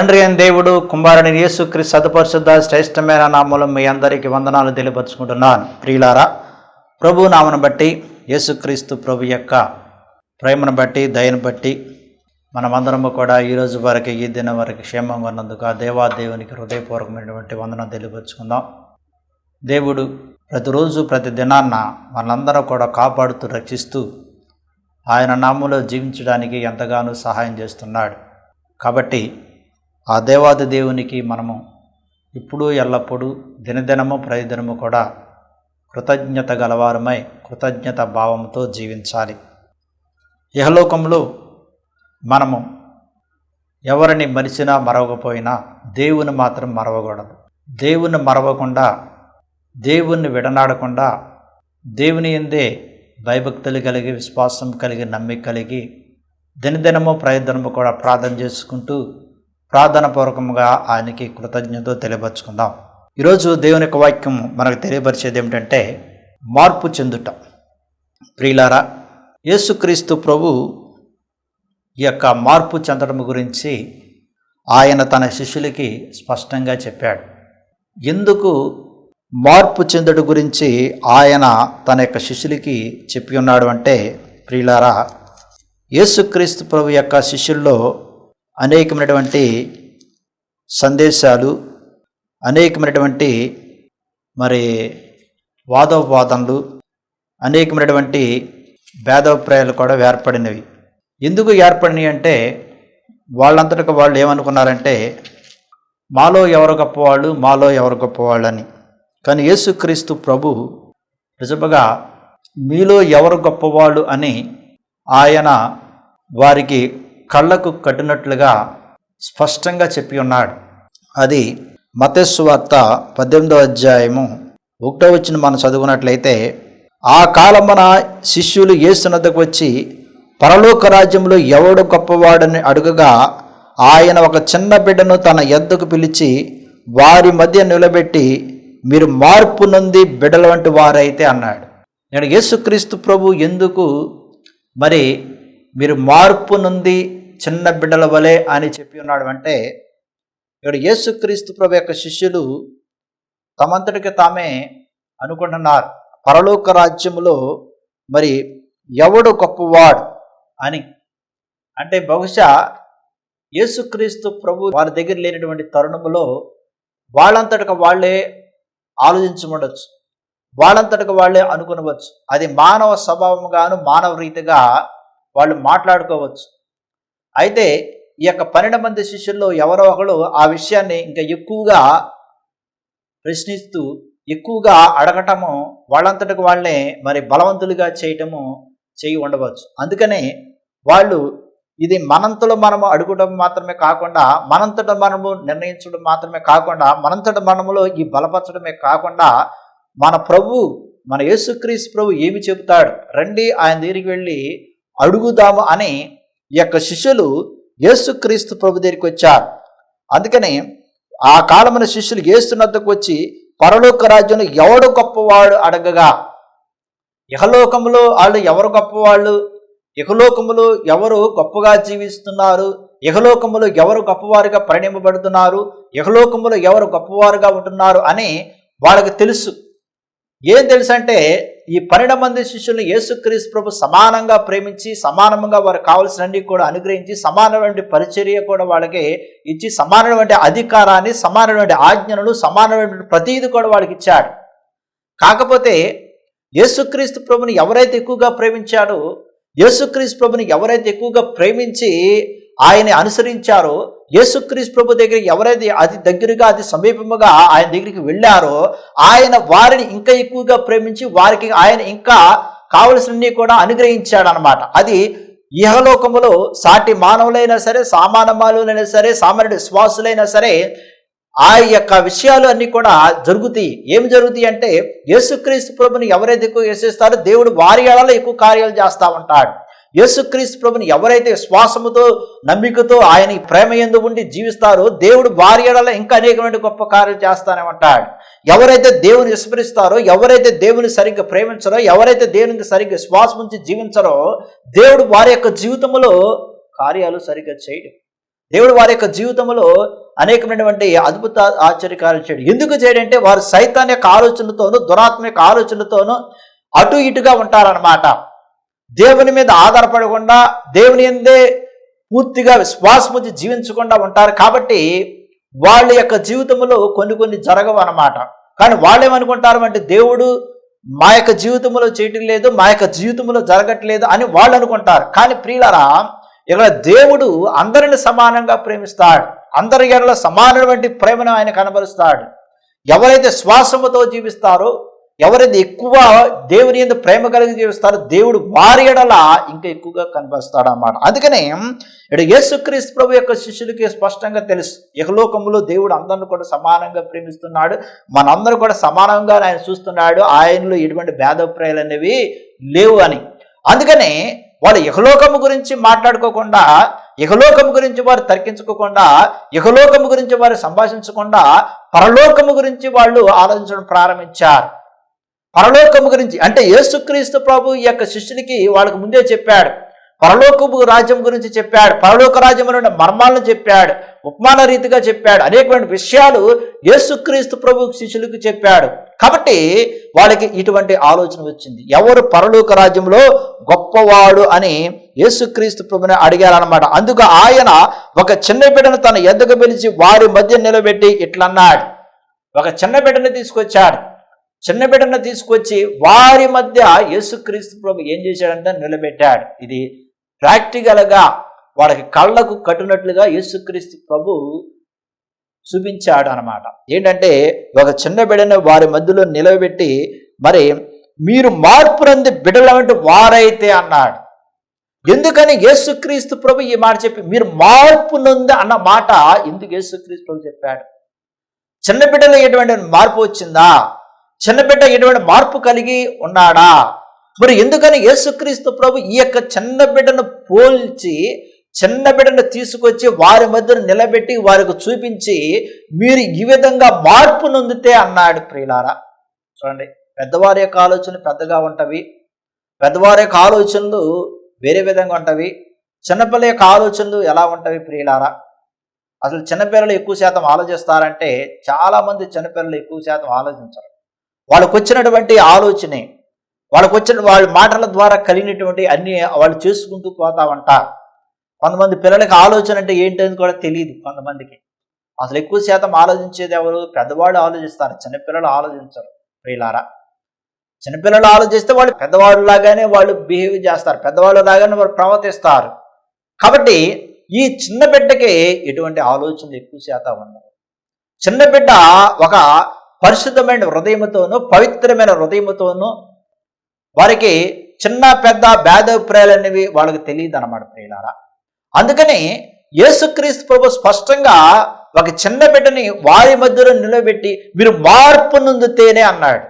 తండ్రి అయిన దేవుడు కుమారుని యేసుక్రీస్తు సత్పరిశుద్ధ శ్రేష్టమైన నామములో మీ అందరికీ వందనాలు తెలియపరుచుకుంటున్నాను. ప్రియులారా, ప్రభు నామను బట్టి, యేసుక్రీస్తు ప్రభు యొక్క ప్రేమను బట్టి, దయను బట్టి మనమందరము కూడా ఈరోజు వరకు, ఈ దినం వరకు క్షేమంగా ఉన్నందుకు ఆ దేవాదేవునికి హృదయపూర్వకమైనటువంటి వందనం తెలియపరుచుకుందాం. దేవుడు ప్రతిరోజు ప్రతి దినాన్న మనందరూ కూడా కాపాడుతూ రక్షిస్తూ ఆయన నామములో జీవించడానికి ఎంతగానో సహాయం చేస్తున్నాడు. కాబట్టి ఆ దేవాది దేవునికి మనము ఇప్పుడు ఎల్లప్పుడూ దినదినము ప్రతిదినము కూడా కృతజ్ఞత గలవారమై కృతజ్ఞత భావంతో జీవించాలి. ఇహలోకంలో మనము ఎవరిని మరిచినా మరవకపోయినా దేవుని మాత్రం మరవకూడదు. దేవుని మరవకుండా, దేవుణ్ణి విడనాడకుండా, దేవుని యందే భయభక్తులు కలిగి, విశ్వాసం కలిగి, నమ్మిక కలిగి దినదినము ప్రతిదినము కూడా ప్రార్థన చేసుకుంటూ ప్రార్థనాపూర్వకంగా ఆయనకి కృతజ్ఞతతో తెలియపరుచుకుందాం. ఈరోజు దేవుని యొక్క వాక్యం మనకు తెలియపరిచేది ఏమిటంటే మార్పు చెందుట. ప్రియులారా, యేసుక్రీస్తు ప్రభు ఈ యొక్క మార్పు చెందడం గురించి ఆయన తన శిష్యులకి స్పష్టంగా చెప్పాడు. ఎందుకు మార్పు చెందడం గురించి ఆయన తన యొక్క శిష్యులకి చెప్పి ఉన్నాడు అంటే, ప్రియులారా, యేసుక్రీస్తు ప్రభు యొక్క శిష్యుల్లో అనేకమైనటువంటి సందేశాలు, అనేకమైనటువంటి వాదోపవాదనలు, అనేకమైనటువంటి భేదాభిప్రాయాలు కూడా ఏర్పడినవి. ఎందుకు ఏర్పడినవి అంటే, వాళ్ళంతటికి వాళ్ళు ఏమనుకున్నారంటే మాలో ఎవరు గొప్పవాళ్ళు, మాలో ఎవరు గొప్పవాళ్ళు అని. కానీ యేసుక్రీస్తు ప్రభు నిజముగా మీలో ఎవరు గొప్పవాళ్ళు అని ఆయన వారికి కళ్ళకు కట్టినట్లుగా స్పష్టంగా చెప్పి ఉన్నాడు. అది మత్తయి సువార్త 18వ అధ్యాయము 1వ వచనం మనం చదువుకున్నట్లయితే, ఆ కాలమున శిష్యులు యేసు వద్దకు వచ్చి పరలోక రాజ్యంలో ఎవడు గొప్పవాడని అడుగగా, ఆయన ఒక చిన్న బిడ్డను తన యొద్దకు పిలిచి వారి మధ్య నిలబెట్టి, మీరు మార్పు నొంది బిడ్డల వంటి వారైతే అన్నాడు. నేను యేసుక్రీస్తు ప్రభు ఎందుకు మీరు మార్పు నొంది చిన్న బిడ్డల వలె అని చెప్పి ఉన్నాడు అంటే, ఇక్కడ యేసుక్రీస్తు ప్రభు యొక్క శిష్యులు తమంతటికి తామే అనుకుంటున్నారు పరలోక రాజ్యములో ఎవడు గొప్పవాడు అని. అంటే బహుశా యేసుక్రీస్తు ప్రభు వారి దగ్గర లేనటువంటి తరుణములో వాళ్ళంతటికి వాళ్ళే ఆలోచించబడవచ్చు, వాళ్ళంతటికి వాళ్ళే అనుకునవచ్చు. అది మానవ స్వభావంగాను మానవ రీతిగా వాళ్ళు మాట్లాడుకోవచ్చు. అయితే ఈ యొక్క 12 మంది శిష్యుల్లో ఎవరో ఒకరు ఆ విషయాన్ని ఇంకా ఎక్కువగా ప్రశ్నిస్తూ, ఎక్కువగా అడగటము, వాళ్ళంతటికి వాళ్ళే బలవంతులుగా చేయటము చేయి ఉండవచ్చు. అందుకనే వాళ్ళు ఇది మనంతలో మనము అడుగుటం మాత్రమే కాకుండా, మనంతట మనము నిర్ణయించడం మాత్రమే కాకుండా, మనంతట మనములో ఈ బలపరచడమే కాకుండా, మన ప్రభు, మన యేసుక్రీస్తు ప్రభు ఏమి చెబుతాడు, రండి ఆయన దగ్గరికి వెళ్ళి అడుగుదాము అని ఈ యొక్క శిష్యులు యేసుక్రీస్తు ప్రభు దగ్గరికి వచ్చారు. అందుకని ఆ కాలమైన శిష్యులు యేసు వద్దకు వచ్చి పరలోక రాజ్యంలో ఎవడు గొప్పవాడు అడగగా, ఇహలోకములో వాళ్ళు ఎవరు గొప్పవాళ్ళు, ఇహలోకములో ఎవరు గొప్పగా జీవిస్తున్నారు, ఇహలోకములో ఎవరు గొప్పవారుగా పరిణింపబడుతున్నారు, ఇహలోకములో ఎవరు గొప్పవారుగా ఉంటున్నారు అని వాళ్ళకి తెలుసు. ఏం తెలుసు అంటే, ఈ 12 మంది శిష్యుల్ని యేసుక్రీస్తు ప్రభు సమానంగా ప్రేమించి, సమానంగా వారికి కావాల్సినవన్నీ కూడా అనుగ్రహించి, సమానమైన పరిచర్య కూడా వాళ్ళకి ఇచ్చి, సమానమైన అధికారాన్ని, సమానమైన ఆజ్ఞలను, సమానమైన ప్రతీది కూడా వాళ్ళకి ఇచ్చాడు. కాకపోతే యేసుక్రీస్తు ప్రభుని ఎవరైతే ఎక్కువగా ప్రేమించాడో, యేసుక్రీస్తు ప్రభుని ఎవరైతే ఎక్కువగా ప్రేమించి ఆయన అనుసరించారో, యేసుక్రీస్తు ప్రభు దగ్గర ఎవరైతే అతి దగ్గరగా, అతి సమీపముగా ఆయన దగ్గరికి వెళ్ళారో, ఆయన వారిని ఇంకా ఎక్కువగా ప్రేమించి వారికి ఆయన ఇంకా కావలసినవి కూడా అనుగ్రహించాడు అన్నమాట. అది ఇహలోకములో సాటి మానవులైనా సరే, సామాన్య మానవులైనా సరే, సామాన్య విశ్వాసులైనా సరే, ఆ యొక్క విషయాలు అన్నీ కూడా జరుగుతాయి. ఏమి జరుగుతాయి అంటే, యేసుక్రీస్తు ప్రభుని ఎవరైతే ఎక్కువ చేసేస్తారో దేవుడు వారి ఎడల ఎక్కువ కార్యాలు చేస్తూ ఉంటాడు. యేసుక్రీస్తు ప్రభుని ఎవరైతే విశ్వాసముతో, నమ్మికతో, ఆయన ప్రేమ యందు ఉండి జీవిస్తారో దేవుడు వారి ఎడల ఇంకా అనేకమైన గొప్ప కార్యాలు చేస్తానే ఉంటాడు. ఎవరైతే దేవుని విస్మరిస్తారో, ఎవరైతే దేవుని సరిగ్గా ప్రేమించరో, ఎవరైతే దేవునికి సరిగ్గా విశ్వాసం ఉంచి జీవించరో, దేవుడు వారి యొక్క జీవితంలో కార్యాలు సరిగ్గా చేయడు. దేవుడు వారి యొక్క జీవితంలో అనేకమైనటువంటి అద్భుత ఆశ్చర్యకార్యాలు చేయడు. ఎందుకు చేయడంటే వారు సైతాన్ యొక్క ఆలోచనలతోనూ దురాత్మ యొక్క ఆలోచనలతోనూ అటు ఇటుగా ఉంటారన్నమాట. దేవుని మీద ఆధారపడకుండా దేవుని యందే పూర్తిగా విశ్వాసం వచ్చి జీవించకుండా ఉంటారు. కాబట్టి వాళ్ళ యొక్క జీవితంలో కొన్ని జరగవు అన్నమాట. కానీ వాళ్ళు ఏమనుకుంటారు అంటే దేవుడు మా యొక్క జీవితంలో చేయటం లేదు, మా యొక్క జీవితంలో జరగట్లేదు అని వాళ్ళు అనుకుంటారు. కానీ ప్రియులారా, ఇక్కడ దేవుడు అందరిని సమానంగా ప్రేమిస్తాడు. అందరి ఎడల సమానమైన ప్రేమను ఆయన కనబరుస్తాడు. ఎవరైతే శ్వాసముతో జీవిస్తారో, ఎవరైతే ఎక్కువ దేవుని యందు ప్రేమ కలిగి జీవిస్తారో దేవుడు వారి ఎడల ఇంకా ఎక్కువగా కనబరుస్తాడు అన్నమాట. అందుకనే ఇక్కడ యేసుక్రీస్తు ప్రభు యొక్క శిష్యులకి స్పష్టంగా తెలుసు, ఇహలోకములో దేవుడు అందరిని కూడా సమానంగా ప్రేమిస్తున్నాడు, మనందరూ కూడా సమానంగా ఆయన చూస్తున్నాడు, ఆయనలో ఎటువంటి భేదాభిప్రాయాలు అనేవి లేవు అని. అందుకనే వాళ్ళు ఇహలోకము గురించి మాట్లాడుకోకుండా, ఇహలోకము గురించి వారు తర్కించుకోకుండా, ఇహలోకము గురించి వారు సంభాషించకుండా పరలోకము గురించి వాళ్ళు ఆలోచించడం ప్రారంభించారు. పరలోకము గురించి అంటే యేసుక్రీస్తు ప్రభు ఈ యొక్క శిష్యునికి వాళ్ళకు ముందే చెప్పాడు. పరలోకపు రాజ్యం గురించి చెప్పాడు, పరలోక రాజ్యంలో మర్మాలను చెప్పాడు, ఉపమాన రీతిగా చెప్పాడు, అనేకమైన విషయాలు యేసుక్రీస్తు ప్రభు శిష్యులకు చెప్పాడు. కాబట్టి వాళ్ళకి ఇటువంటి ఆలోచన వచ్చింది, ఎవరు పరలోక రాజ్యంలో గొప్పవాడు అని యేసుక్రీస్తు ప్రభుని అడిగారనమాట. అందుకు ఆయన ఒక చిన్న బిడ్డను తన ఎద్దకు పిలిచి వారి మధ్య నిలబెట్టి ఇట్లన్నాడు. ఒక చిన్న బిడ్డను తీసుకొచ్చాడు. చిన్న బిడ్డను తీసుకొచ్చి వారి మధ్య యేసుక్రీస్తు ప్రభు ఏం చేశాడంటే నిలబెట్టాడు. ఇది ప్రాక్టికల్గా వాళ్ళకి కళ్ళకు కట్టినట్లుగా యేసుక్రీస్తు ప్రభు చూపించాడు అనమాట. ఏంటంటే ఒక చిన్న బిడ్డను వారి మధ్యలో నిలబెట్టి, మరి మీరు మార్పు నంది బిడ్డల వంటి వారైతే అన్నాడు. ఎందుకని యేసుక్రీస్తు ప్రభు ఈ మాట చెప్పి మీరు మార్పు నొంది అన్న మాట ఎందుకు యేసుక్రీస్తు ప్రభు చెప్పాడు? చిన్న బిడ్డలో ఎటువంటి మార్పు వచ్చిందా? చిన్న బిడ్డ ఎటువంటి మార్పు కలిగి ఉన్నాడా? మరి ఎందుకని యేసుక్రీస్తు ప్రభు ఈ యొక్క చిన్న బిడ్డను పోల్చి, చిన్న బిడ్డను తీసుకొచ్చి వారి మధ్యన నిలబెట్టి వారికి చూపించి మీరు ఈ విధంగా మార్పు నొందితే అన్నాడు? ప్రియులారా, చూడండి, పెద్దవారి యొక్క ఆలోచనలు పెద్దగా ఉంటవి, పెద్దవారి యొక్క ఆలోచనలు వేరే విధంగా ఉంటవి. చిన్నపిల్ల యొక్క ఆలోచనలు ఎలా ఉంటవి ప్రియులారా? అసలు చిన్నపిల్లలు ఎక్కువ శాతం ఆలోచిస్తారంటే చాలామంది చిన్నపిల్లలు ఎక్కువ శాతం ఆలోచించరు. వాళ్ళకు వచ్చినటువంటి ఆలోచనే, వాళ్ళ మాటల ద్వారా కలిగినటువంటి అన్ని వాళ్ళు చేసుకుంటూ పోతా ఉంటారు. కొంతమంది పిల్లలకి ఆలోచన అంటే ఏంటని కూడా తెలియదు. కొంతమందికి అసలు ఎక్కువ శాతం ఆలోచించేది ఎవరు? పెద్దవాళ్ళు ఆలోచిస్తారు, చిన్నపిల్లలు ఆలోచించరు. ప్రియులారా, చిన్నపిల్లలు ఆలోచిస్తే వాళ్ళు పెద్దవాళ్ళు లాగానే వాళ్ళు బిహేవ్ చేస్తారు, పెద్దవాళ్ళు లాగానే వాళ్ళు ప్రవర్తిస్తారు. కాబట్టి ఈ చిన్న బిడ్డకి ఎటువంటి ఆలోచనలు ఎక్కువ శాతం ఉండవు. చిన్న బిడ్డ ఒక పరిశుద్ధమైన హృదయముతోనూ పవిత్రమైన హృదయముతోనూ వారికి చిన్న పెద్ద భేదాభిప్రాయాలు అనేవి వాళ్ళకి తెలియదు అన్నమాట ప్రియులారా. అందుకని యేసుక్రీస్తు ప్రభు స్పష్టంగా ఒక చిన్న బిడ్డని వారి మధ్యలో నిలబెట్టి మీరు మార్పు నొందితేనే అన్నాడు.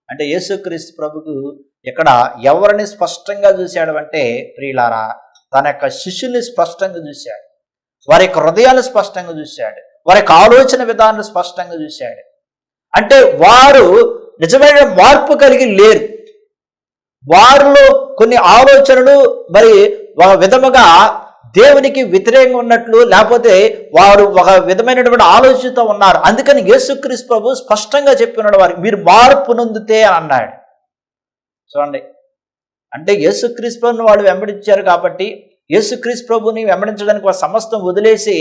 అంటే యేసుక్రీస్తు ప్రభుకు ఇక్కడ ఎవరిని స్పష్టంగా చూశాడు అంటే ప్రియులారా, తన యొక్క శిష్యుల్ని స్పష్టంగా చూశాడు, వారి యొక్క హృదయాన్ని స్పష్టంగా చూశాడు, వారి యొక్క ఆలోచన విధానాన్ని స్పష్టంగా చూశాడు. అంటే వారు నిజమైన మార్పు కలిగి లేరు. వారిలో కొన్ని ఆలోచనలు మరి ఒక విధముగా దేవునికి వ్యతిరేకంగా ఉన్నట్లు, లేకపోతే వారు ఒక విధమైనటువంటి ఆలోచనతో ఉన్నారు. అందుకని యేసుక్రీస్తు ప్రభు స్పష్టంగా చెప్పినాడు వారికి మీరు మార్పు నొందితే అని అన్నాడు. చూడండి, అంటే యేసుక్రీస్తు ప్రభుని వాళ్ళు వెంబడించారు కాబట్టి యేసుక్రీస్తు ప్రభుని వెంబడించడానికి వారు సమస్తం వదిలేసి,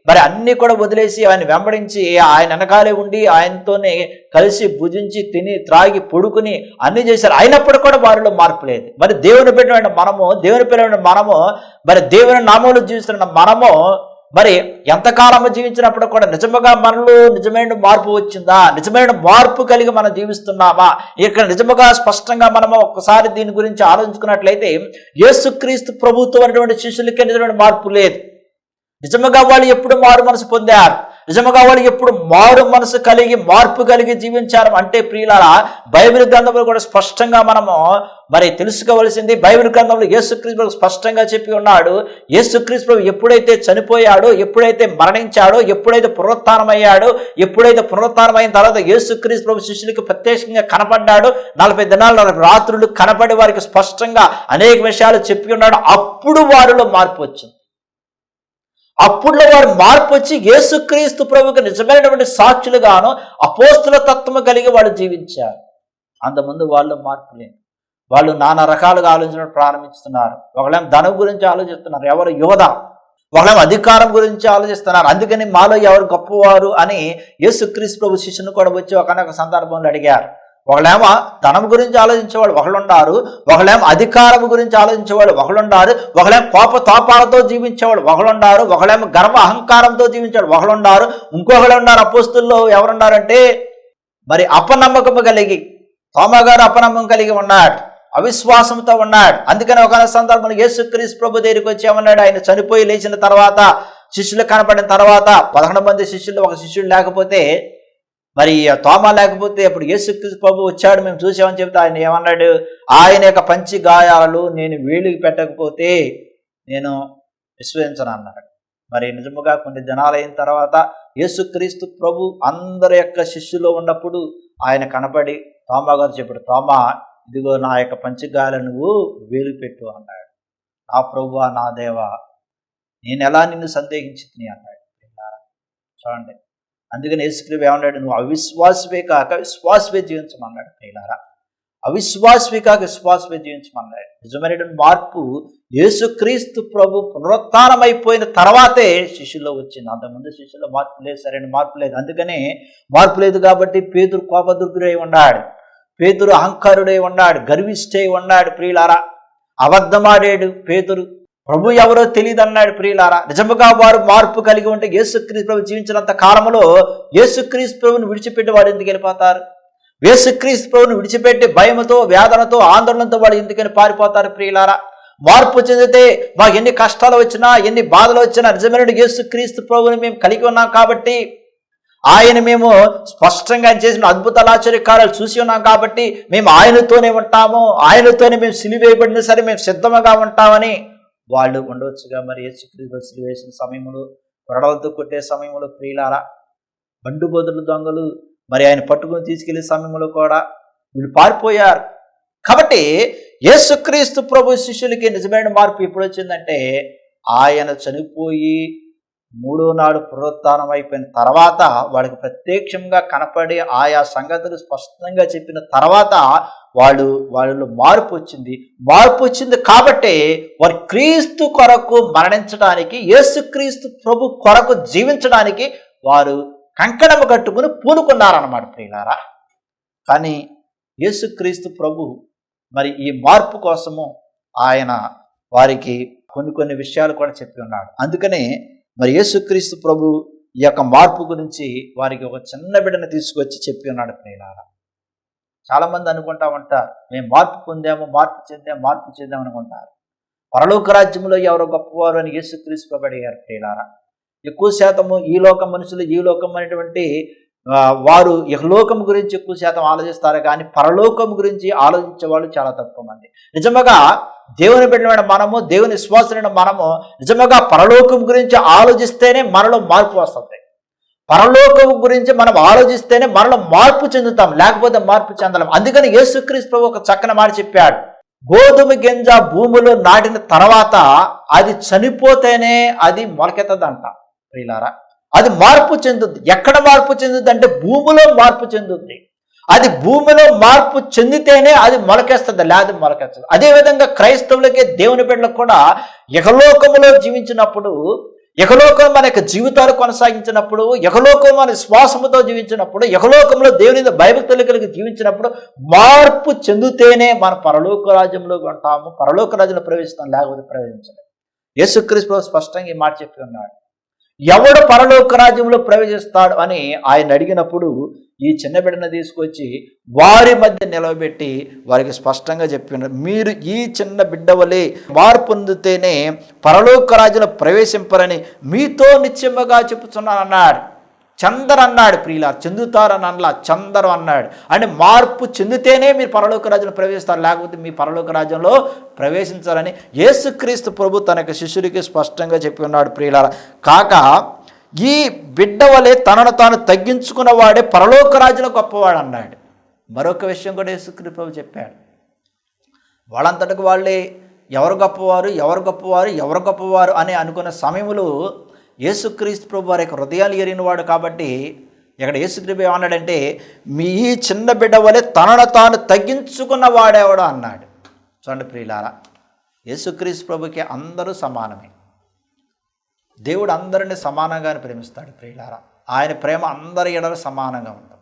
మరి అన్నీ కూడా వదిలేసి ఆయన వెంబడించి ఆయన వెనకాలే ఉండి ఆయనతోనే కలిసి భుజించి తిని త్రాగి పొడుకుని అన్నీ చేశారు. అయినప్పుడు కూడా వారిలో మార్పు లేదు. మరి దేవుని పెట్టిన మనము, దేవుని పిల్లమైన మనము, మరి దేవుని నామంలో జీవిస్తున్న మనము మరి ఎంతకాలము జీవించినప్పుడు కూడా నిజముగా మనలో నిజమైన మార్పు వచ్చిందా? నిజమైన మార్పు కలిగి మనం జీవిస్తున్నామా? ఇక్కడ నిజముగా స్పష్టంగా మనము ఒక్కసారి దీని గురించి ఆలోచించుకున్నట్లయితే యేసుక్రీస్తు ప్రభుత్వం అనేటువంటి శిష్యులకే నిజమైన మార్పు లేదు. నిజముగా వాళ్ళు ఎప్పుడు మారు మనసు పొందారు, నిజముగా వాళ్ళు ఎప్పుడు మారు మనసు కలిగి మార్పు కలిగి జీవించారు అంటే ప్రియులారా, బైబిల్ గ్రంథంలో కూడా స్పష్టంగా మనము మరి తెలుసుకోవలసింది. బైబిల్ గ్రంథంలో యేసుక్రీస్తు స్పష్టంగా చెప్పి ఉన్నాడు. యేసుక్రీస్తు ఎప్పుడైతే చనిపోయాడో, ఎప్పుడైతే మరణించాడో, ఎప్పుడైతే పునరుత్థానమయ్యాడో, ఎప్పుడైతే పునరుత్థానమైన తర్వాత యేసుక్రీస్తు ప్రభు శిష్యులకు ప్రత్యేకంగా కనపడ్డాడు, 40 దినాలు 40 రాత్రులు కనపడి వారికి స్పష్టంగా అనేక విషయాలు చెప్పి ఉన్నాడు. అప్పుడు వారిలో మార్పు వచ్చింది. అప్పుడులో వారు మార్పు వచ్చి యేసుక్రీస్తు ప్రభువుకి నిజమైనటువంటి సాక్షులుగాను అపోస్తుల తత్వము కలిగి వాళ్ళు జీవించారు. అంతకుముందు వాళ్ళు మార్పు లేదు. వాళ్ళు నానా రకాలుగా ఆలోచించడం ప్రారంభిస్తున్నారు. ఒకళ్ళేమో ధనం గురించి ఆలోచిస్తున్నారు, ఎవరు యోధ. ఒకళ్ళేమో అధికారం గురించి ఆలోచిస్తున్నారు. అందుకని మాలో ఎవరు గొప్పవారు అని యేసుక్రీస్తు ప్రభు శిష్యుని కూడా వచ్చి ఒకనొక సందర్భంలో అడిగారు. ఒకళ్ళేమో ధనం గురించి ఆలోచించేవాళ్ళు ఒకళ్ళున్నారు, ఒకళ్ళేమో అధికారం గురించి ఆలోచించేవాళ్ళు ఒకళ్ళున్నారు, ఒకళ్ళేమో కోపతాపాలతో జీవించేవాళ్ళు ఒకళ్ళున్నారు, ఒకళ్ళేమో గర్వ అహంకారంతో జీవించేవాళ్ళు ఒకళ్ళున్నారు. ఇంకొకళ్ళు ఉన్నారు అపోస్తుల్లో ఎవరున్నారంటే మరి అపనమ్మకము కలిగి, తోమా గారు అపనమ్మకం కలిగి ఉన్నాడు, అవిశ్వాసంతో ఉన్నాడు. అందుకని ఒక సందర్భంలో యేసుక్రీస్తు ప్రభు దగ్గరికి వచ్చి ఏమన్నాడు, ఆయన చనిపోయి లేచిన తర్వాత శిష్యులు కనపడిన తర్వాత 11 మంది శిష్యులు ఒక శిష్యుడు లేకపోతే మరి తోమా లేకపోతే అప్పుడు యేసుక్రీస్తు ప్రభు వచ్చాడు మేము చూసామని చెప్తే ఆయన ఏమన్నాడు, ఆయన యొక్క పంచి గాయాలు నేను వేలికి పెట్టకపోతే నేను విశ్వసించను అన్నాడు. మరి నిజముగా కొన్ని దినాలు అయిన తర్వాత యేసుక్రీస్తు ప్రభు అందరి యొక్క శిష్యులో ఉన్నప్పుడు ఆయన కనపడి తోమా గారు చెప్పాడు, తోమా ఇదిగో నా యొక్క పంచగాయాలు నువ్వు వేలు పెట్టు అన్నాడు. నా ప్రభువా నా దేవా నేను ఎలా నిన్ను సందేహించింది అన్నాడు. చూడండి, అందుకని యేసుక్రీస్తు ఏమన్నాడు, నువ్వు అవిశ్వాసవే కాక విశ్వాసవే జీవించమన్నాడు. ప్రియులారా, అవిశ్వాసవే కాక విశ్వాసవే జీవించమన్నాడు. నిజమైనటువంటి మార్పు యేసుక్రీస్తు ప్రభు పునరుత్థానం అయిపోయిన తర్వాతే శిష్యుల్లో వచ్చింది. అంతకుముందు శిష్యుల్లో మార్పు లేదు, సరైన మార్పు లేదు. అందుకని మార్పు లేదు కాబట్టి పేతురు కోపదుర్గుడై ఉన్నాడు, పేతురు అహంకారుడై ఉన్నాడు, గర్విష్ఠై ఉన్నాడు. ప్రియులారా, అబద్ధమాడాడు పేతురు, ప్రభు ఎవరో తెలియదు అన్నాడు. ప్రియులారా, నిజముగా వారు మార్పు కలిగి ఉంటే యేసుక్రీస్తు ప్రభు జీవించినంత కాలంలో యేసుక్రీస్తు ప్రభుని విడిచిపెట్టి వాడు ఎందుకు వెళ్ళిపోతారు? యేసుక్రీస్తు ప్రభుని విడిచిపెట్టి భయముతో, వేదనతో, ఆందోళనతో వాడు ఎందుకని పారిపోతారు? ప్రియులారా, మార్పు చెందితే మాకు ఎన్ని కష్టాలు వచ్చినా, ఎన్ని బాధలు వచ్చినా నిజమైన యేసుక్రీస్తు ప్రభుని మేము కలిగి ఉన్నాం కాబట్టి, ఆయన మేము స్పష్టంగా చేసిన అద్భుతాలు ఆశ్చర్యకార్యాలు చూసి ఉన్నాం కాబట్టి మేము ఆయనతోనే ఉంటాము, ఆయనతోనే మేము సిలువేయబడిన సరే మేము సిద్ధంగా ఉంటామని వాళ్ళు ఉండవచ్చుగా. మరి యేసుక్రీస్తు సిలువ వేసిన సమయంలో, కొరడలతో కొట్టే సమయంలో ప్రియులారా, బండుబోతులు దొంగలు మరి ఆయన పట్టుకుని తీసుకెళ్లే సమయంలో కూడా వీళ్ళు పారిపోయారు. కాబట్టి యేసుక్రీస్తు ప్రభు శిష్యులకి నిజమైన మార్పు ఎప్పుడు వచ్చిందంటే ఆయన చనిపోయి 3వ నాడు పునరుత్థానం అయిపోయిన తర్వాత వాళ్ళకి ప్రత్యక్షంగా కనపడి ఆయా సంగతులు స్పష్టంగా చెప్పిన తర్వాత వాళ్ళు మార్పు వచ్చింది. మార్పు వచ్చింది కాబట్టి వారు క్రీస్తు కొరకు మరణించడానికి, యేసుక్రీస్తు ప్రభు కొరకు జీవించడానికి వారు కంకణము కట్టుకుని పూనుకున్నారన్నమాట. ప్రియులారా, కానీ యేసుక్రీస్తు ప్రభు మరి ఈ మార్పు కోసము ఆయన వారికి కొన్ని విషయాలు కూడా చెప్పి ఉన్నాడు. అందుకనే మరి యేసుక్రీస్తు ప్రభు ఈ యొక్క మార్పు గురించి వారికి ఒక చిన్న బిడ్డను తీసుకొచ్చి చెప్పి ఉన్నాడు. ప్రియులారా, చాలామంది అనుకుంటా ఉంటారు మేము మార్పు పొందాము, మార్పు చెందాము అనుకుంటారు. పరలోక రాజ్యంలో ఎవరు గొప్పవారు అని యేసుక్రీస్తు ప్రభు అడిగారు. ప్రియులారా, ఎక్కువ శాతము ఈ లోకం మనుషులు, ఈ లోకం అనేటువంటి వారు ఇహలోకం గురించి ఎక్కువ శాతం ఆలోచిస్తారు, కానీ పరలోకం గురించి ఆలోచించే వాళ్ళు చాలా తక్కువ మంది. నిజంగా దేవుని బిడ్డలైన మనము, దేవుని విశ్వాసులైన మనము నిజంగా పరలోకం గురించి ఆలోచిస్తేనే మనలో మార్పు వస్తుంది. పరలోకం గురించి మనం ఆలోచిస్తేనే మనలో మార్పు చెందుతాం, లేకపోతే మార్పు చెందలేం. అందుకని యేసుక్రీస్తు ప్రభు ఒక చక్కని మాట చెప్పాడు, గోధుమ గింజ భూమిలో నాటిన తర్వాత అది చనిపోతేనే అది మొలకెత్తదంట. ప్రియులారా, అది మార్పు చెందుద్ది. ఎక్కడ మార్పు చెందుద్ది అంటే భూమిలో మార్పు చెందుద్ది. అది భూమిలో మార్పు చెందితేనే అది మొలకేస్తుంది, లేదా మొలకెత్తదు. అదేవిధంగా క్రైస్తవులకే, దేవుని బిడ్డలకు కూడా ఇహలోకములో జీవించినప్పుడు, ఇహలోకం మన యొక్క జీవితాలు కొనసాగించినప్పుడు, ఇహలోకం మన శ్వాసముతో జీవించినప్పుడు, ఇహలోకంలో దేవుని భయభక్తులు కలిగి జీవించినప్పుడు మార్పు చెందితేనే మన పరలోక రాజ్యంలో ఉంటాము, పరలోక రాజ్యంలో ప్రవేశిస్తాం, లేకపోతే ప్రవేశించలేము. యేసుక్రీస్తు స్పష్టంగా ఈ మాట చెప్పి ఉన్నాడు. ఎవడు పరలోక రాజ్యంలో ప్రవేశిస్తాడు అని ఆయన అడిగినప్పుడు ఈ చిన్న బిడ్డను తీసుకొచ్చి వారి మధ్య నిలవబెట్టి వారికి స్పష్టంగా చెప్పినారు, మీరు ఈ చిన్న బిడ్డ వలె మార్పు పొందితేనే పరలోక రాజ్యంలో ప్రవేశింపరని మీతో నిశ్చయముగా చెప్పుచున్నాను అన్నాడు. చందరు అన్నాడు. ప్రియులారా, చెందుతారని అనలా, చందరు అన్నాడు. అంటే మార్పు చెందితేనే మీరు పరలోక రాజ్యంలో ప్రవేశిస్తారు, లేకపోతే మీ పరలోక రాజ్యంలో ప్రవేశించాలని యేసుక్రీస్తు ప్రభు తన యొక్క శిష్యుడికి స్పష్టంగా చెప్పి ఉన్నాడు. ప్రియులారా, కాక ఈ బిడ్డ వలె తనను తాను తగ్గించుకున్న వాడే పరలోక రాజ్యంలో గొప్పవాడు అన్నాడు. మరొక విషయం కూడా యేసుక్రీస్తు ప్రభు చెప్పాడు. వాళ్ళంతటికి వాళ్ళే ఎవరు గొప్పవారు అని అనుకున్న సమయంలో యేసుక్రీస్తు ప్రభు వారి యొక్క హృదయాలు ఎరిగినవాడు కాబట్టి ఇక్కడ యేసుక్రీస్తు ఏమన్నాడంటే, మీ చిన్న బిడ్డ వలె తనను తాను తగ్గించుకున్న వాడేవాడు అన్నాడు. చూడండి ప్రియులారా, యేసుక్రీస్తు ప్రభుకి అందరూ సమానమే. దేవుడు అందరినీ సమానంగానే ప్రేమిస్తాడు ప్రియులారా. ఆయన ప్రేమ అందరి ఎడల సమానంగా ఉంటుంది.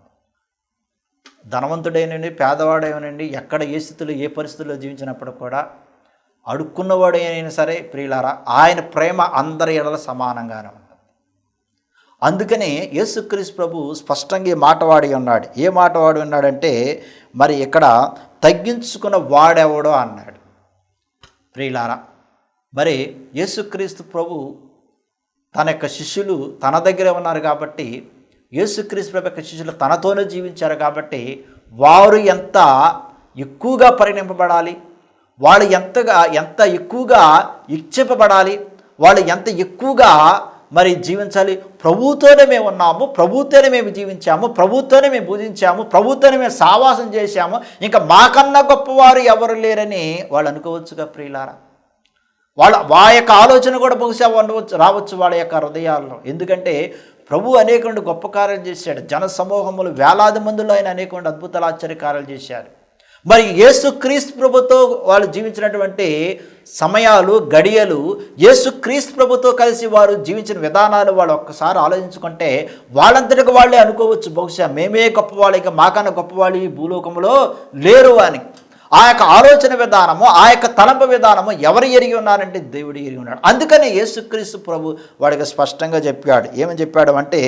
ధనవంతుడైనండి, పేదవాడైనండి, ఎక్కడ ఏ స్థితిలో ఏ పరిస్థితుల్లో జీవించినప్పుడు కూడా, అడుక్కున్నవాడు అయినా సరే ప్రియులారా, ఆయన ప్రేమ అందరి ఎడల సమానంగానే ఉంటుంది. అందుకనే యేసుక్రీస్తు ప్రభు స్పష్టంగా ఈ మాట వాడి ఉన్నాడు. ఏ మాట వాడి ఉన్నాడంటే, మరి ఇక్కడ తగ్గించుకున్న వాడెవడో అన్నాడు ప్రియులారా. మరి యేసుక్రీస్తు ప్రభు తన యొక్క శిష్యులు తన దగ్గరే ఉన్నారు కాబట్టి, యేసుక్రీస్తు ప్రభు యొక్క శిష్యులు తనతోనే జీవించారు కాబట్టి, వారు ఎంత ఎక్కువగా పరిగణింపబడాలి, వాళ్ళు ఎంత ఎక్కువగా ఇచ్చింపబడాలి, వాళ్ళు ఎంత ఎక్కువగా మరి జీవించాలి. ప్రభువుతోనే మేము ఉన్నాము, ప్రభువుతోనే మేము జీవించాము, ప్రభువుతోనే మేము పూజించాము, ప్రభువుతోనే మేము సావాసం చేశాము, ఇంకా మాకన్నా గొప్పవారు ఎవరు లేరని వాళ్ళు అనుకోవచ్చుగా ప్రియులారా. వాళ్ళ యొక్క ఆలోచన కూడా బహుశా రావచ్చు వాళ్ళ యొక్క హృదయాల్లో. ఎందుకంటే ప్రభు అనేక గొప్ప కార్యాలు చేశాడు. జన సమూహములు వేలాది మందిలో ఆయన అనేక అద్భుతాలు ఆశ్చర్యకార్యాలు చేశాడు. మరి యేసుక్రీస్తు ప్రభుతో వాళ్ళు జీవించినటువంటి సమయాలు, గడియలు, యేసుక్రీస్తు ప్రభుతో కలిసి వారు జీవించిన విధానాలు వాళ్ళు ఒక్కసారి ఆలోచించుకుంటే వాళ్ళంతటికి వాళ్ళే అనుకోవచ్చు, బహుశా మేమే గొప్పవాళ్ళు, ఇక మాకన్నా గొప్పవాళ్ళు ఈ భూలోకంలో లేరు అని. ఆ యొక్క ఆలోచన విధానము, ఆ యొక్క తలంపు విధానము ఎవరు ఎరిగి ఉన్నారంటే దేవుడు ఎరిగి ఉన్నాడు. అందుకని యేసుక్రీస్తు ప్రభు వాడికి స్పష్టంగా చెప్పాడు. ఏమని చెప్పాడు అంటే,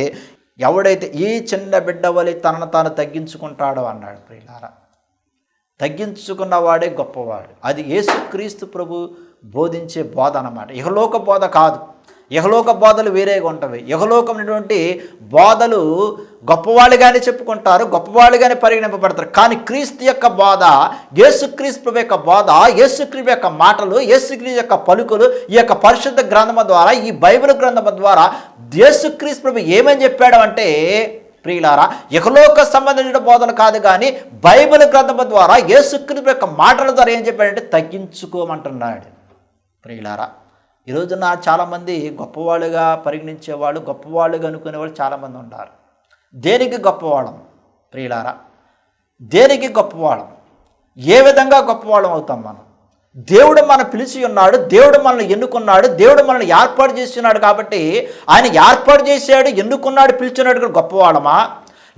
ఎవడైతే ఈ చిన్న బిడ్డ వలె తనను తాను తగ్గించుకుంటాడో అన్నాడు ప్రియులారా. తగ్గించుకున్నవాడే గొప్పవాడు. అది యేసుక్రీస్తు ప్రభు బోధించే బోధ అన్నమాట. ఇహలోక బోధ కాదు. ఇహలోక బోధలు వేరేగా ఉంటవి. ఇహలోకమైనటువంటి బోధలు గొప్పవాళ్ళుగానే చెప్పుకుంటారు, గొప్పవాళ్ళుగానే పరిగణింపబడతారు. కానీ క్రీస్తు యొక్క బోధ, యేసుక్రీస్తు ప్రభు యొక్క బోధ, యేసుక్రీస్తు యొక్క మాటలు, యేసుక్రీస్తు యొక్క పలుకులు, ఈ యొక్క పరిశుద్ధ గ్రంథము ద్వారా, ఈ బైబిల్ గ్రంథము ద్వారా యేసుక్రీస్తు ప్రభు ఏమని చెప్పాడు అంటే ప్రియులారా, ఇహలోక సంబంధించిన బోధలు కాదు, కానీ బైబిల్ గ్రంథము ద్వారా యేసుక్రీస్తు యొక్క మాటల ద్వారా ఏం చెప్పాడంటే తగ్గించుకోమంటున్నాడు ప్రియులారా. ఈరోజున చాలామంది గొప్పవాళ్ళుగా పరిగణించేవాళ్ళు, గొప్పవాళ్ళుగా అనుకునేవాళ్ళు చాలామంది ఉన్నారు. దేనికి గొప్పవాళ్ళం ప్రియులారా? దేనికి గొప్పవాళ్ళం? ఏ విధంగా గొప్పవాళ్ళం అవుతాం మనం? దేవుడు మనం పిలిచి ఉన్నాడు, దేవుడు మనల్ని ఎన్నుకున్నాడు, దేవుడు మనల్ని ఏర్పాటు చేస్తున్నాడు. కాబట్టి ఆయన ఏర్పాటు చేశాడు, ఎన్నుకున్నాడు, పిలిచినాడు కూడా గొప్పవాళ్ళమా?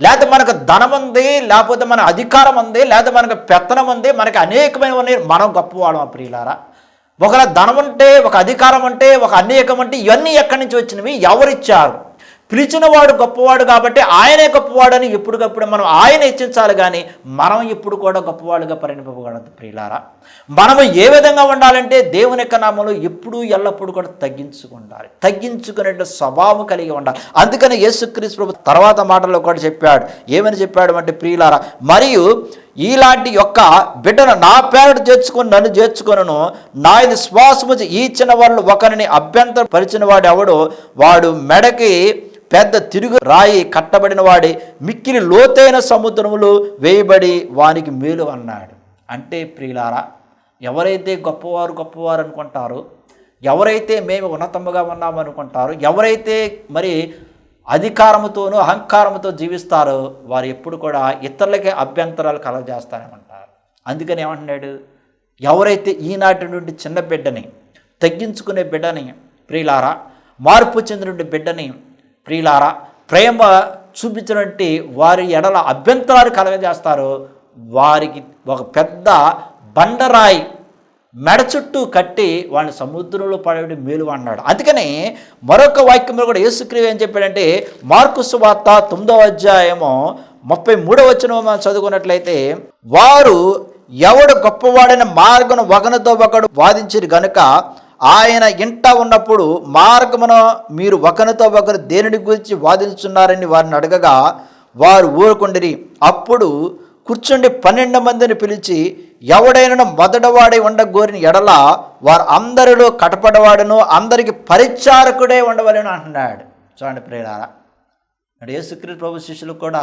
లేకపోతే మనకు ధనం ఉంది, లేకపోతే మన అధికారం ఉంది, లేకపోతే మనకు పెత్తనం ఉంది, మనకి అనేకమైన ఉన్నాయి, మనం గొప్పవాళ్ళమా ప్రియులారా? ఒకవేళ ధనం అంటే, ఒక అధికారం అంటే, ఒక అనేకం అంటే, ఇవన్నీ ఎక్కడి నుంచి వచ్చినవి? ఎవరిచ్చారు? పిలిచిన వాడు గొప్పవాడు కాబట్టి ఆయనే గొప్పవాడని ఎప్పటికప్పుడు మనం ఆయన హెచ్చించాలి, కానీ మనం ఇప్పుడు కూడా గొప్పవాడుగా పరిణింపబడదు ప్రియులారా. మనము ఏ విధంగా ఉండాలంటే దేవుని యొక్క నామంలో ఎప్పుడూ ఎల్లప్పుడూ కూడా తగ్గించుకుండాలి, తగ్గించుకునే స్వభావం కలిగి ఉండాలి. అందుకని యేసుక్రీస్తు ప్రభు తర్వాత మాటల్లో కూడా చెప్పాడు. ఏమని చెప్పాడు అంటే ప్రియులారా, మరియు ఇలాంటి యొక్క బిడ్డను నా పేరట చేర్చుకొని నన్ను చేర్చుకొనను, నా ఇది శ్వాసము ఈ చిన్న వాళ్ళు ఒకరిని అభ్యంతర పరిచిన వాడు ఎవడో వాడు మెడకి పెద్ద తిరుగు రాయి కట్టబడిన వాడి మిక్కిలి లోతైన సముద్రములు వేయబడి వానికి మేలు అన్నాడు. అంటే ప్రియులారా, ఎవరైతే గొప్పవారు అనుకుంటారో, ఎవరైతే మేము ఉన్నతముగా ఉన్నామనుకుంటారో, ఎవరైతే మరి అధికారముతోనూ అహంకారంతో జీవిస్తారో వారు ఎప్పుడు కూడా ఇతరులకే అభ్యంతరాలు కలగజేస్తారనుకుంటారు. అందుకని ఏమంటున్నాడు, ఎవరైతే ఈనాటి నుండి చిన్న బిడ్డని, తగ్గించుకునే బిడ్డని ప్రియులారా, మార్పు చెందిన బిడ్డని ప్రియులారా, ప్రేమ చూపించినటువంటి వారి ఎడల అభ్యంతరాలు కలగజేస్తారో వారికి ఒక పెద్ద బండరాయి మెడ చుట్టూ కట్టి వాళ్ళని సముద్రంలో పడేది మేలు అన్నాడు. అందుకని మరొక వాక్యంలో కూడా యేసుక్రీస్తు ఏం చెప్పాడంటే, మార్కు సువార్త 9వ అధ్యాయము 33వ వచనం మనం చదువుకున్నట్లయితే, వారు ఎవడు గొప్పవాడైన మార్గమును ఒకనితో ఒకడు వాదించిరు గనుక ఆయన ఇంట ఉన్నప్పుడు మార్గమున మీరు ఒకరితో ఒకరు దేనిని గురించి వాదించున్నారని వారిని అడగగా వారు ఊరుకుండిరి. అప్పుడు కూర్చుండి 12 మందిని పిలిచి, ఎవడైనా మొదటవాడై ఉండగోరిన ఎడల వారు అందరిలో కటపడవాడును, అందరికి పరిచారకుడే ఉండవలను అంటున్నాడు. చూడండి ప్రియులారా, యేసుక్రీస్తు ప్రభు శిష్యులు కూడా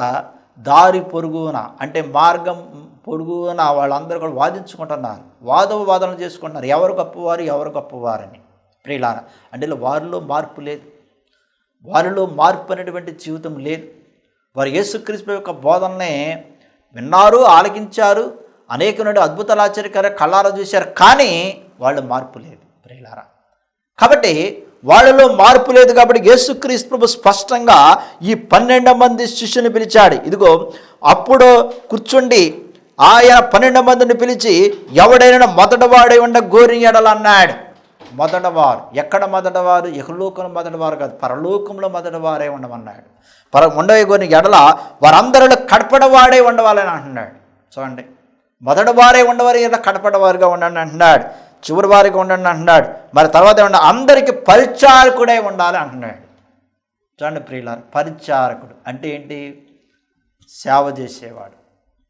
దారి పొరుగున అంటే మార్గం పొరుగున వాళ్ళందరూ కూడా వాదించుకుంటున్నారు, వాదనలు చేసుకుంటున్నారు, ఎవరు గొప్పవారని ప్రియులారా. అంటే వారిలో మార్పు లేదు, వారిలో మార్పు అనేటువంటి జీవితం లేదు. వారు యేసుక్రీస్తు యొక్క బోధననే విన్నారు, ఆలకించారు, అనేక అద్భుతాలు ఆశ్చర్యకర కళ్ళారా చూశారు, కానీ వాళ్ళు మార్పు లేదు ప్రియులారా. కాబట్టి వాళ్ళలో మార్పు లేదు. కాబట్టి యేసుక్రీస్తు ప్రభు స్పష్టంగా ఈ 12 మంది శిష్యుని పిలిచాడు. ఇదిగో అప్పుడు కూర్చుండి ఆయన 12 మందిని పిలిచి, ఎవడైనా మొదటివాడై ఉండ గోరి ఎడలన్నాడు. మొదటివారు ఎక్కడ మొదటివారు? ఇహలోకంలో మొదటివారు కాదు, పరలోకంలో మొదటివారే ఉండమన్నాడు. ఉండవే గోరి ఎడల వారందరిలో కడపడవాడే ఉండవాలని అంటున్నాడు. చూడండి, మొదటివారే ఉండవారు, ఇలా కడపడవారుగా ఉండండి అంటున్నాడు, చివరి వారికి ఉండండి అంటున్నాడు. మరి తర్వాత ఏమన్నా అందరికీ పరిచారకుడై ఉండాలి అంటున్నాడు. చూడండి ప్రియులారా, పరిచారకుడు అంటే ఏంటి? సేవ చేసేవాడు,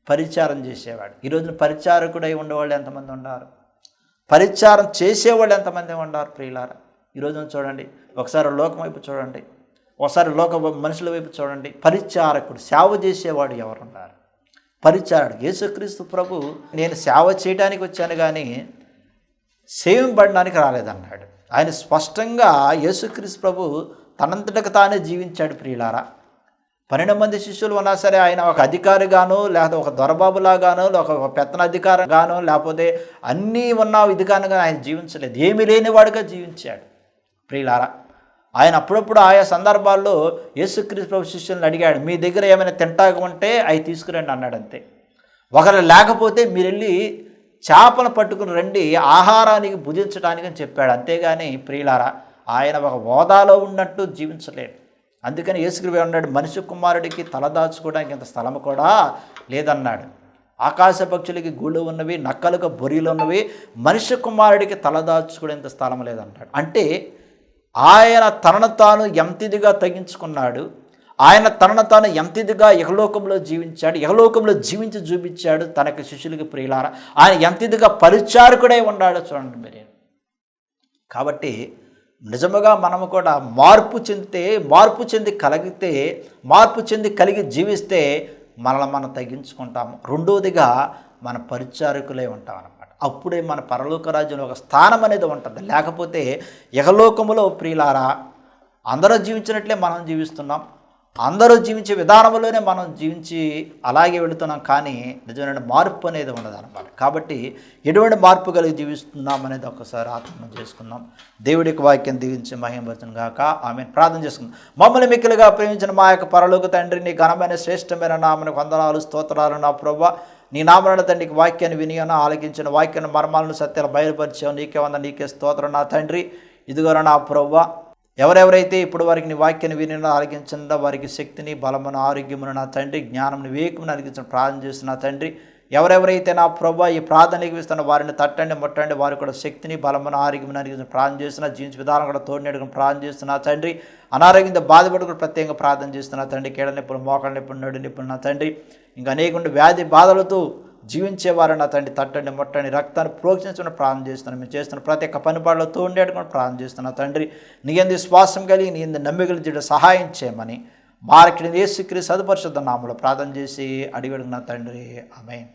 పరిచారం చేసేవాడు. ఈరోజున పరిచారకుడై ఉండేవాళ్ళు ఎంతమంది ఉన్నారు? పరిచారం చేసేవాళ్ళు ఎంతమంది ఉన్నారు ప్రియులారా? ఈరోజున చూడండి, ఒకసారి లోకం వైపు చూడండి, ఒకసారి లోక మనుషుల వైపు చూడండి. పరిచారకుడు, సేవ చేసేవాడు ఎవరున్నారు? పరిచారకుడు. యేసుక్రీస్తు ప్రభు నేను సేవ చేయడానికి వచ్చాను కానీ సేవింపడడానికి రాలేదన్నాడు. ఆయన స్పష్టంగా యేసుక్రీస్తు ప్రభు తనంతటకు తానే జీవించాడు ప్రియులారా. 12 మంది శిష్యులు ఉన్నా సరే ఆయన ఒక అధికారిగానో, లేకపోతే ఒక దొరబాబులాగానో, ఒక పెత్తన అధికారిగానో, లేకపోతే అన్నీ ఉన్న ఇదిగానుగా ఆయన జీవించలేదు. ఏమీ లేనివాడుగా జీవించాడు ప్రియులారా. ఆయన అప్పుడప్పుడు ఆయా సందర్భాల్లో యేసుక్రీస్తు ప్రభు శిష్యులను అడిగాడు, మీ దగ్గర ఏమైనా తింటాగా ఉంటే అవి తీసుకురండి అన్నాడు. అంతే. ఒకరు లేకపోతే మీరు వెళ్ళి చేపలు పట్టుకుని రండి, ఆహారానికి భుజించడానికి అని చెప్పాడు. అంతేగాని ప్రియులారా ఆయన ఒక హోదాలో ఉన్నట్టు జీవించలేదు. అందుకని యేసుక్రీస్తు అన్నాడు, మనిషి కుమారుడికి తలదాచుకోవడానికి ఇంత స్థలం కూడా లేదన్నాడు. ఆకాశ పక్షులకి గూళ్ళు ఉన్నవి, నక్కలకు బొరియలు ఉన్నవి, మనిషి కుమారుడికి తలదాచుకునేంత స్థలం లేదన్నాడు. అంటే ఆయన తనను తాను ఎంతిదిగా తగ్గించుకున్నాడు. ఆయన తనను తాను ఎంతిదిగా ఇహలోకంలో జీవించాడు, ఇహలోకంలో జీవించి చూపించాడు తనకి శిష్యులకి ప్రియులారా. ఆయన ఎంతిదిగా పరిచారకుడై ఉన్నాడో చూడండి మీరు. కాబట్టి నిజముగా మనము కూడా మార్పు చెంది కలిగి జీవిస్తే మనల్ని మనం తగ్గించుకుంటాము. రెండోదిగా మన పరిచారకులై ఉంటాం అన్నమాట. అప్పుడే మన పరలోక రాజ్యంలో ఒక స్థానం అనేది ఉంటుంది. లేకపోతే ఇహలోకములో ప్రియులారా అందరూ జీవించినట్లే మనం జీవిస్తున్నాం, అందరూ జీవించే విధానంలోనే మనం జీవించి అలాగే వెళుతున్నాం, కానీ నిజమైన మార్పు అనేది ఉండదు అన్నమాట. కాబట్టి ఎటువంటి మార్పు కలిగి జీవిస్తున్నాం అనేది ఒకసారి ఆత్మ చేసుకుందాం. దేవుడికి వాక్యం దీవించి మహిమపరచును గాక. ఆమె ప్రార్థన చేసుకుందాం. మమ్మల్ని మిక్కిలిగా ప్రేమించిన మా యొక్క పరలోక తండ్రి, నీ ఘనమైన శ్రేష్టమైన నామని వందనాలు స్తోత్రాలు నా ప్రభువా. నీ నామన తండ్రికి వాక్యాన్ని వినియోన ఆలకించిన వాక్యాన్ని మర్మాలను సత్యాలు బయలుపరిచావు. నీకే నీకే స్తోత్రం నా తండ్రి. ఇదిగో నా ప్రభువా, ఎవరెవరైతే ఇప్పుడు వారికి నీ వాక్యాన్ని విని ఆలకించిందో వారికి శక్తిని, బలమును, ఆరోగ్యమును నా తండ్రి, జ్ఞానం, వివేకమును అలిగించిన ప్రార్థన చేస్తున్న తండ్రి. ఎవరెవరైతే నా ప్రభువా ఈ ప్రార్థనకి ఇస్తున్న వారిని తట్టండి, ముట్టండి, వారికి కూడా శక్తిని, బలమును, ఆరోగ్యమును అలిగించిన ప్రార్థన చేస్తున్న, జీవించే విధానం కూడా తోడినడుగుని ప్రార్థన చేస్తున్నా తండ్రి. అనారోగ్యంతో బాధపడుకుని ప్రత్యేకంగా ప్రార్థన చేస్తున్నా తండ్రి. కీళ్ళ నొప్పులు, మోకాళ్ళ నొప్పులు, నడు నొప్పులు నా తండ్రి, ఇంకా అనేక వ్యాధి బాధలతో జీవించేవారు నా తండ్రి తట్టండి, ముట్టండి, రక్తాన్ని ప్రోక్షించుకుని ప్రార్థన చేస్తున్నాను. మేము చేస్తున్న ప్రతి ఒక్క పనిపాడులో తోడేడుకొని ప్రార్థన చేస్తున్నా తండ్రి. నీ యందు విశ్వాసం కలిగి నీ యందు నమ్మికలు చేయడం సహాయం చేయమని యేసుక్రీస్తు సదుపరిశుద్ధ నామములో ప్రార్థన చేసి అడిగి అడుగునా తండ్రి. ఆమేన్.